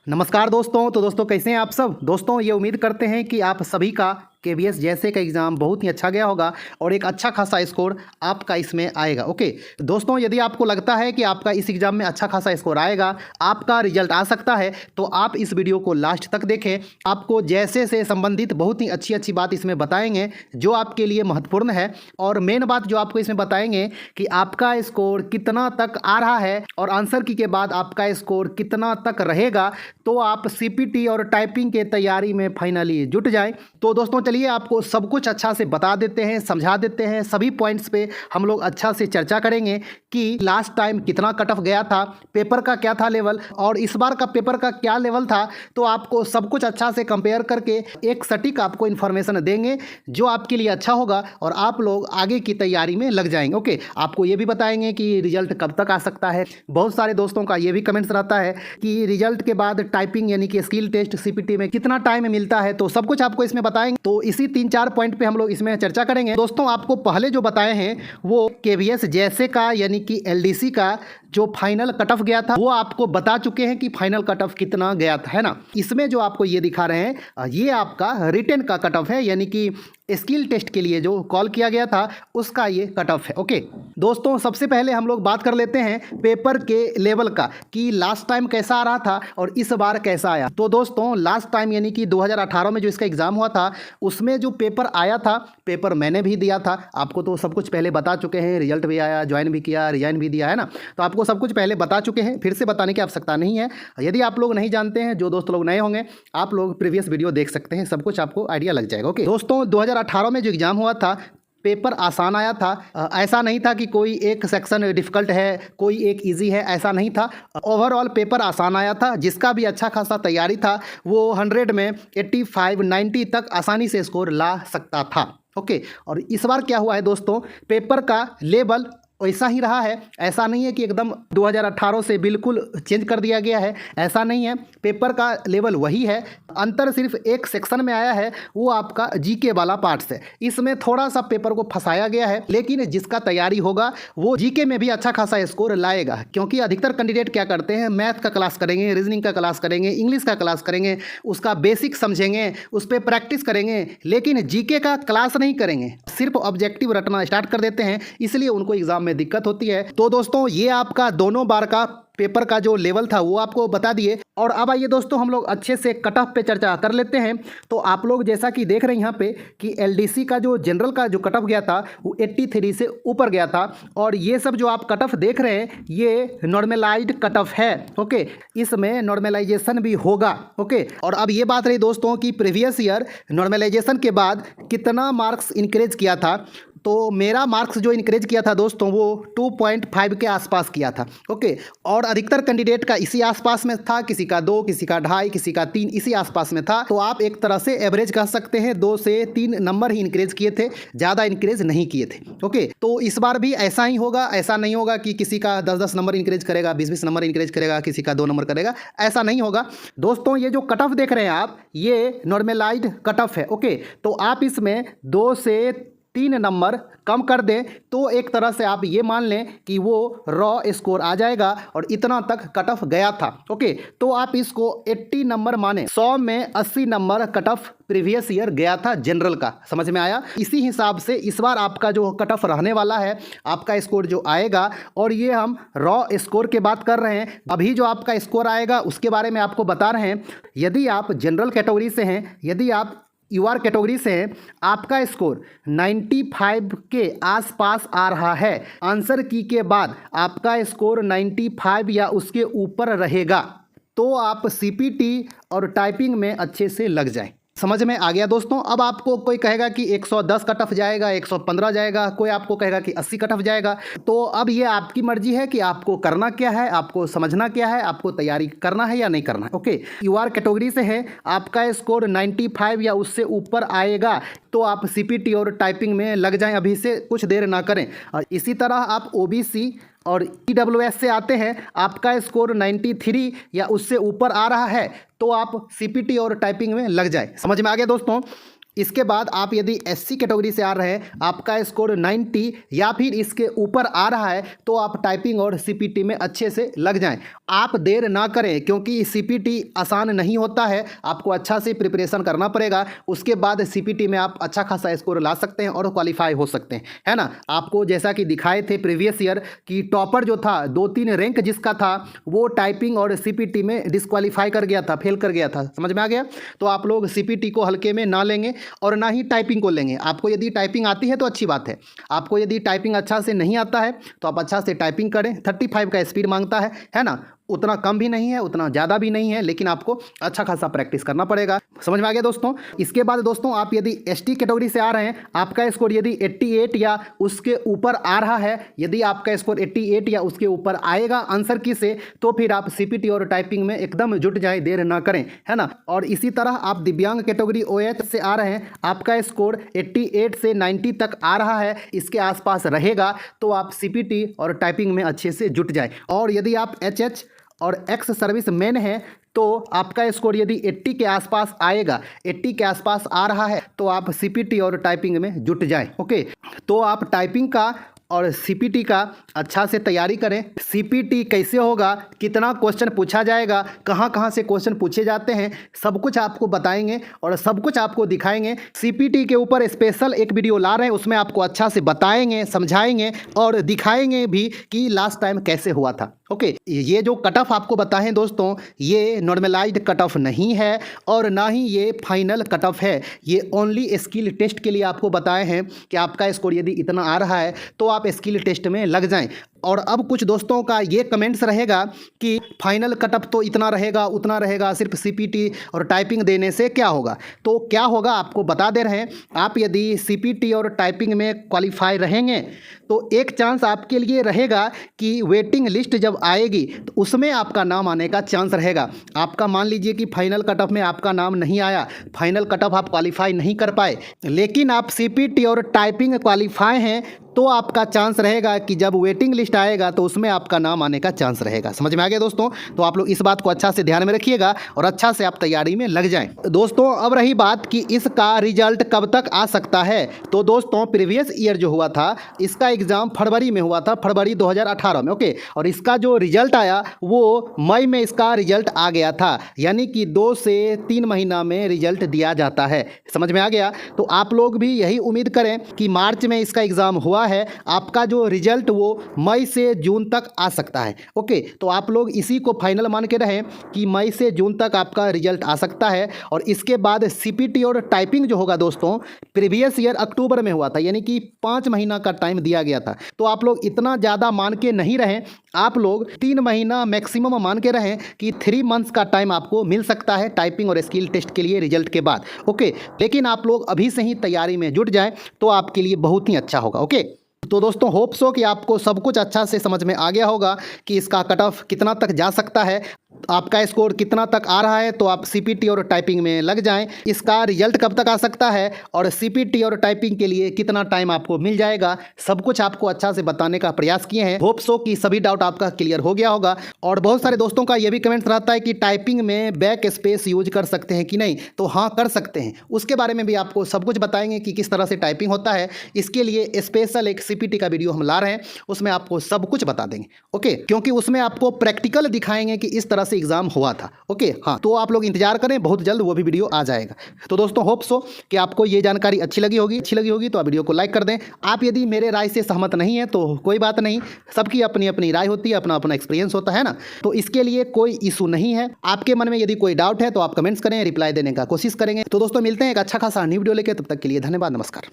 नमस्कार दोस्तों। तो दोस्तों कैसे हैं आप सब। दोस्तों ये उम्मीद करते हैं कि आप सभी का केवीएस जैसे का एग्ज़ाम बहुत ही अच्छा गया होगा और एक अच्छा खासा स्कोर आपका इसमें आएगा। ओके दोस्तों, यदि आपको लगता है कि आपका इस एग्ज़ाम में अच्छा खासा स्कोर आएगा, आपका रिजल्ट आ सकता है, तो आप इस वीडियो को लास्ट तक देखें। आपको जैसे से संबंधित बहुत ही अच्छी अच्छी बात इसमें बताएंगे जो आपके लिए महत्वपूर्ण है। और मेन बात जो आपको इसमें बताएंगे कि आपका स्कोर कितना तक आ रहा है और आंसर की के बाद आपका स्कोर कितना तक रहेगा, तो आप सीपीटी और टाइपिंग के तैयारी में फाइनली जुट जाएं। तो दोस्तों चलिए आपको सब कुछ अच्छा से बता देते हैं, समझा देते हैं। सभी पॉइंट्स पे हम लोग अच्छा से चर्चा करेंगे कि लास्ट टाइम कितना कट ऑफ गया था, पेपर का क्या था लेवल और इस बार का पेपर का क्या लेवल था। तो आपको सब कुछ अच्छा से कंपेयर करके एक सटीक आपको इन्फॉर्मेशन देंगे जो आपके लिए अच्छा होगा और आप लोग आगे की तैयारी में लग जाएंगे। ओके, आपको ये भी बताएंगे कि रिजल्ट कब तक आ सकता है। बहुत सारे दोस्तों का ये भी कमेंट्स रहता है कि रिजल्ट के बाद टाइपिंग यानी कि स्किल टेस्ट सीपीटी में कितना टाइम मिलता है। तो सब कुछ आपको इसमें बताएंगे। तो इसी 3-4 पॉइंट पे हम लोग इसमें चर्चा करेंगे। दोस्तों आपको पहले जो बताए हैं वो केवीएस जैसे का यानी कि एलडीसी का जो फाइनल कट ऑफ गया था वो आपको बता चुके हैं कि फाइनल कट ऑफ कितना गया था, है ना। इसमें जो आपको ये दिखा रहे हैं ये आपका रिटन का कट ऑफ है, यानी कि स्किल टेस्ट के लिए जो कॉल किया गया था उसका ये कट ऑफ है। ओके दोस्तों, सबसे पहले हम लोग बात कर लेते हैं पेपर के लेवल का कि लास्ट टाइम कैसा आ रहा था और इस बार कैसा आया। तो दोस्तों लास्ट टाइम यानी कि 2018 में जो इसका एग्ज़ाम हुआ था उसमें जो पेपर आया था, पेपर मैंने भी दिया था, आपको तो सब कुछ पहले बता चुके हैं। रिजल्ट भी आया, ज्वाइन भी किया, रिजाइन भी दिया, है ना। तो आपको सब कुछ पहले बता चुके हैं, फिर से बताने की आवश्यकता नहीं है। यदि आप लोग नहीं जानते हैं, जो दोस्त लोग नए होंगे, आप लोग प्रीवियस वीडियो देख सकते हैं, सब कुछ आपको आइडिया लग जाएगा। ओके दोस्तों, 2018 में जो एग्ज़ाम हुआ था पेपर आसान आया था। ऐसा नहीं था कि कोई एक सेक्शन डिफ़िकल्ट है, कोई एक इजी है, ऐसा नहीं था। ओवरऑल पेपर आसान आया था। जिसका भी अच्छा खासा तैयारी था वो 100 में 85-90 तक आसानी से स्कोर ला सकता था। ओके, और इस बार क्या हुआ है दोस्तों, पेपर का लेवल वैसा ही रहा है। ऐसा नहीं है कि एकदम 2018 से बिल्कुल चेंज कर दिया गया है, ऐसा नहीं है। पेपर का लेवल वही है, अंतर सिर्फ एक सेक्शन में आया है, वो आपका जीके वाला पार्ट से। इसमें थोड़ा सा पेपर को फंसाया गया है, लेकिन जिसका तैयारी होगा वो जीके में भी अच्छा खासा स्कोर लाएगा। क्योंकि अधिकतर कैंडिडेट क्या करते हैं, मैथ का क्लास करेंगे, रीजनिंग का क्लास करेंगे, इंग्लिश का क्लास करेंगे, उसका बेसिक समझेंगे, उस पर प्रैक्टिस करेंगे, लेकिन जीके का क्लास नहीं करेंगे, सिर्फ ऑब्जेक्टिव रटना स्टार्ट कर देते हैं, इसलिए उनको एग्जाम में दिक्कत होती है। तो दोस्तों ये आपका दोनों बार का पेपर का जो लेवल था वो आपको बता दिए। और अब आइए दोस्तों हम लोग अच्छे से कट ऑफ पे चर्चा कर लेते हैं। तो आप लोग जैसा कि देख रहे हैं यहाँ पे कि एलडीसी का जो जनरल का जो कट ऑफ गया था वो 83 से ऊपर गया था। और ये सब जो आप कट ऑफ देख रहे हैं ये नॉर्मलाइज्ड कट ऑफ है। ओके, इसमें नॉर्मलाइजेशन भी होगा। ओके, और अब ये बात रही दोस्तों कि प्रीवियस ईयर नॉर्मलाइजेशन के बाद कितना मार्क्स इंक्रीज किया था। तो मेरा मार्क्स जो इंक्रीज किया था दोस्तों वो 2.5 के आसपास किया था। ओके, और अधिकतर कैंडिडेट का इसी आसपास में था, किसी का 2, किसी का 2.5, किसी का 3, इसी आसपास में था। तो आप एक तरह से एवरेज कह सकते हैं, 2 से 3 नंबर ही इंक्रीज किए थे, ज़्यादा इंक्रीज नहीं किए थे। ओके, तो इस बार भी ऐसा ही होगा। ऐसा नहीं होगा कि किसी का 10-10 नंबर इंक्रीज करेगा, 20-20 नंबर इंक्रीज करेगा, किसी का 2 नंबर करेगा, ऐसा नहीं होगा दोस्तों। ये जो कट ऑफ देख रहे हैं आप ये नॉर्मलाइज्ड कट ऑफ है। ओके, तो आप इसमें 2 से 3 नंबर कम कर दें तो एक तरह से आप ये मान लें कि वो रॉ स्कोर आ जाएगा और इतना तक कट ऑफ गया था। ओके, तो आप इसको 80 नंबर माने, 100 में 80 number cut off previous year गया था जनरल का। समझ में आया। इसी हिसाब से इस बार आपका जो कट ऑफ रहने वाला है, आपका स्कोर जो आएगा, और ये हम रॉ स्कोर की बात कर रहे हैं। अभी जो आपका स्कोर आएगा उसके बारे में आपको बता रहे हैं। यदि आप जनरल कैटेगरी से हैं, यदि आप यूआर कैटेगरी से हैं, आपका स्कोर 95 के आसपास आ रहा है, आंसर की के बाद आपका स्कोर 95 या उसके ऊपर रहेगा, तो आप सीपीटी और टाइपिंग में अच्छे से लग जाएं। समझ में आ गया दोस्तों। अब आपको कोई कहेगा कि 110 कट ऑफ जाएगा, 115 जाएगा, कोई आपको कहेगा कि 80 कट ऑफ जाएगा। तो अब ये आपकी मर्जी है कि आपको करना क्या है, आपको समझना क्या है, आपको तैयारी करना है या नहीं करना है। ओके, यूआर कैटेगरी से है, आपका स्कोर 95 या उससे ऊपर आएगा तो आप सीपीटी और टाइपिंग में लग जाएं, अभी से कुछ देर ना करें। और इसी तरह आप ओबीसी और ईडब्ल्यूएस से आते हैं, आपका स्कोर 93 या उससे ऊपर आ रहा है तो आप सीपीटी और टाइपिंग में लग जाए। समझ में आ गया दोस्तों। इसके बाद आप यदि SC कैटेगरी से आ रहे हैं, आपका स्कोर 90 या फिर इसके ऊपर आ रहा है, तो आप टाइपिंग और CPT में अच्छे से लग जाएं। आप देर ना करें, क्योंकि CPT आसान नहीं होता है, आपको अच्छा से प्रिपरेशन करना पड़ेगा। उसके बाद CPT में आप अच्छा खासा स्कोर ला सकते हैं और क्वालिफाई हो सकते हैं, है ना। आपको जैसा कि दिखाए थे प्रीवियस ईयर कि टॉपर जो था 2-3 रैंक जिसका था वो टाइपिंग और CPT में डिस्क्वालीफाई कर गया था, फेल कर गया था। समझ में आ गया। तो आप लोग CPT को हल्के में ना लेंगे और ना ही टाइपिंग को लेंगे। आपको यदि टाइपिंग आती है तो अच्छी बात है, आपको यदि टाइपिंग अच्छा से नहीं आता है तो आप अच्छा से टाइपिंग करें। 35 का स्पीड मांगता है ना। उतना कम भी नहीं है, उतना ज़्यादा भी नहीं है, लेकिन आपको अच्छा खासा प्रैक्टिस करना पड़ेगा। समझ में आ गया दोस्तों। इसके बाद दोस्तों आप यदि ST कैटेगरी से आ रहे हैं, आपका स्कोर यदि 88 या उसके ऊपर आ रहा है, यदि आपका स्कोर 88 या उसके ऊपर आएगा आंसर की से, तो फिर आप CPT और टाइपिंग में एकदम जुट जाए, देर ना करें, है ना। और इसी तरह आप दिव्यांग कैटेगरी OH से आ रहे हैं, आपका स्कोर 88 से 90 तक आ रहा है, इसके आसपास रहेगा, तो आप CPT और टाइपिंग में अच्छे से जुट जाए। और यदि आप HH और एक्स सर्विस मैन है, तो आपका स्कोर यदि 80 के आसपास आएगा, 80 के आसपास आ रहा है, तो आप CPT और टाइपिंग में जुट जाएं। ओके, तो आप टाइपिंग का और CPT का अच्छा से तैयारी करें। CPT कैसे होगा, कितना क्वेश्चन पूछा जाएगा, कहाँ कहाँ से क्वेश्चन पूछे जाते हैं, सब कुछ आपको बताएंगे और सब कुछ आपको दिखाएंगे। CPT के ऊपर स्पेशल एक वीडियो ला रहे हैं, उसमें आपको अच्छा से बताएंगे, समझाएंगे और दिखाएंगे भी कि लास्ट टाइम कैसे हुआ था। ओके, ये जो कट ऑफ आपको बताएं दोस्तों, ये नॉर्मलाइज्ड कट ऑफ नहीं है और ना ही ये फाइनल कट ऑफ है। ये ओनली स्किल टेस्ट के लिए आपको बताए हैं कि आपका स्कोर यदि इतना आ रहा है तो आप स्किल टेस्ट में लग जाएं। और अब कुछ दोस्तों का ये कमेंट्स रहेगा कि फाइनल कट ऑफ तो इतना रहेगा, उतना रहेगा, सिर्फ CPT और टाइपिंग देने से क्या होगा। तो क्या होगा आपको बता दे रहे हैं। आप यदि CPT और टाइपिंग में क्वालिफाई रहेंगे तो एक चांस आपके लिए रहेगा कि वेटिंग लिस्ट जब आएगी तो उसमें आपका नाम आने का चांस रहेगा। आपका मान लीजिए कि फाइनल कट ऑफ में आपका नाम नहीं आया, फाइनल कट ऑफ आप क्वालिफाई नहीं कर पाए, लेकिन आप CPT और टाइपिंग क्वालिफाई हैं, तो आपका चांस रहेगा कि जब वेटिंग लिस्ट आएगा तो उसमें आपका नाम आने का चांस रहेगा। समझ में आ गया दोस्तों। तो आप लोग इस बात को अच्छा से ध्यान में रखिएगा और अच्छा से आप तैयारी में लग जाएं। दोस्तों अब रही बात कि इसका रिजल्ट कब तक आ सकता है, तो दोस्तों प्रीवियस ईयर जो हुआ था इसका एग्ज़ाम फरवरी में हुआ था, फरवरी 2018 में। ओके, और इसका जो रिजल्ट आया वो मई में इसका रिजल्ट आ गया था, यानी कि 2 से 3 महीना में रिजल्ट दिया जाता है। समझ में आ गया। तो आप लोग भी यही उम्मीद करें कि मार्च में इसका एग्ज़ाम हुआ है, आपका जो रिजल्ट वो मई से जून तक आ सकता है। ओके, तो आप लोग इसी को फाइनल मान के रहें कि मई से जून तक आपका रिजल्ट आ सकता है। और इसके बाद CPT और टाइपिंग जो होगा दोस्तों प्रीवियस ईयर अक्टूबर में हुआ था, यानी कि 5 महीना का टाइम दिया गया था। तो आप लोग इतना ज़्यादा मान के नहीं रहें, आप लोग 3 महीना मैक्सिमम मान के रहें कि 3 मंथ्स का टाइम आपको मिल सकता है टाइपिंग और स्किल टेस्ट के लिए रिजल्ट के बाद। ओके, लेकिन आप लोग अभी से ही तैयारी में जुट जाएं तो आपके लिए बहुत ही अच्छा होगा। ओके, तो दोस्तों होप सो कि आपको सब कुछ अच्छा से समझ में आ गया होगा कि इसका कट ऑफ कितना तक जा सकता है, आपका स्कोर कितना तक आ रहा है, तो आप CPT और टाइपिंग में लग जाएं। इसका रिजल्ट कब तक आ सकता है और CPT और टाइपिंग के लिए कितना टाइम आपको मिल जाएगा, सब कुछ आपको अच्छा से बताने का प्रयास किए हैं। होप सो कि सभी डाउट आपका क्लियर हो गया होगा। और बहुत सारे दोस्तों का ये भी कमेंट रहता है कि टाइपिंग में बैक स्पेस यूज कर सकते हैं कि नहीं, तो हाँ कर सकते हैं। उसके बारे में भी आपको सब कुछ बताएंगे कि किस तरह से टाइपिंग होता है। इसके लिए स्पेशल एक CPT का वीडियो हम ला रहे हैं, उसमें आपको सब कुछ बता देंगे। ओके, क्योंकि उसमें आपको प्रैक्टिकल दिखाएंगे कि इस तरह से एग्जाम हुआ था। ओके, हाँ, तो आप लोग इंतजार करें, बहुत जल्द वो भी वीडियो आ जाएगा। तो दोस्तों होप सो कि आपको ये जानकारी अच्छी लगी होगी तो आप वीडियो को लाइक कर दें। आप यदि मेरे राय से सहमत नहीं है तो कोई बात नहीं, सबकी अपनी अपनी राय होती है, अपना अपना एक्सपीरियंस होता है ना, तो इसके लिए कोई इशू नहीं है। आपके मन में यदि कोई डाउट है तो आप कमेंट्स करें, रिप्लाई देने का कोशिश करेंगे। तो दोस्तों मिलते हैं एक अच्छा खासा न्यू वीडियो लेकर, तब तक के लिए धन्यवाद, नमस्कार।